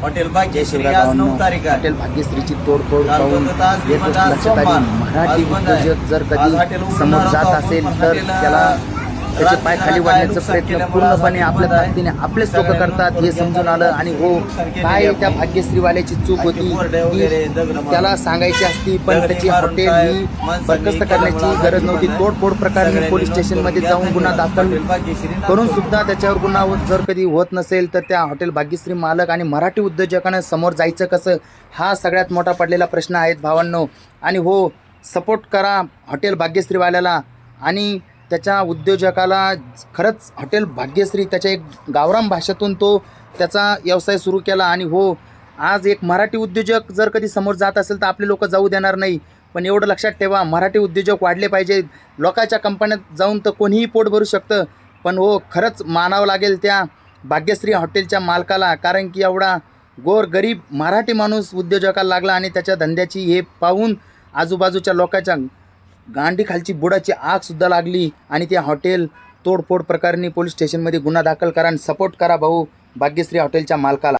Hotel Bhagyashree आज शिवरागावांनो, 9 तारीख आहे. हॉटेल भाग्यश्रीची तोडफोड काल पाहून होतं आज एक बंद, गोष्ट आज लक्षात आली, सोमवार. मराठी आज बंद आहे. उद्योजक जर आज कधी हॉटेल उघडणार समोर होतं, जात आपण असेल तर हॉटेलला त्याला त्याचे पाय रात्रीला खाली काय वाढण्याचा नुकसान प्रयत्न केल्यामुळे पूर्णपणे आज आपल्या बंद आहे. ताकदीने आपलेच लोक सगळ्यांना करतात हे थोडक्यात समजून आलं. आणि हो, नुकसान केलेले काय त्या आपण. भाग्यश्रीवाल्याची चूक आणखी होती बोर्डे वगैरे की दगडं मारून. त्याला सांगायची असती, पण दगडी त्याची मारून हॉटेल काय ही माणसांनी बरखास्त करण्याची केल्यामुळे गरज आज नव्हती. बंद आहे. तोडफोड प्रकारे सगळ्यांनी पोलीस नोंद स्टेशनमध्ये करून जाऊन घ्या. गुन्हा दाखल हॉटेल भाग्यश्री करून नागपूर. सुद्धा त्याच्यावर गुन्हा जर कधी होत नसेल तर त्या हॉटेल भाग्यश्री मालक आणि मराठी उद्योजकांना समोर जायचं कसं, हा सगळ्यात मोठा पडलेला प्रश्न आहे भावांनो. आणि हो, सपोर्ट करा हॉटेल भाग्यश्रीवाल्याला आणि त्याच्या उद्योजकाला. खरंच हॉटेल भाग्यश्री त्याच्या एक गावरान भाषेतून तो त्याचा व्यवसाय सुरू केला. आणि हो, आज एक मराठी उद्योजक जर कधी समोर जात असेल तर आपले लोक जाऊ देणार नाही. पण एवढं लक्षात ठेवा, मराठी उद्योजक वाढले पाहिजे. लोकांच्या कंपन्यात जाऊन तर कोणीही पोट भरू शकतं, पण हो खरंच मानावं लागेल त्या भाग्यश्री हॉटेलच्या मालकाला, कारण की एवढा गोर गरीब मराठी माणूस उद्योजकाला लागला आणि त्याच्या धंद्याची हे पाहून आजूबाजूच्या लोकांच्या गांडीखालची बुडाची आगसुद्धा लागली. आणि त्या हॉटेल तोडफोड प्रकरणी पोलीस स्टेशनमध्ये गुन्हा दाखल करा आणि सपोर्ट करा भाऊ भाग्यश्री हॉटेलच्या मालकाला.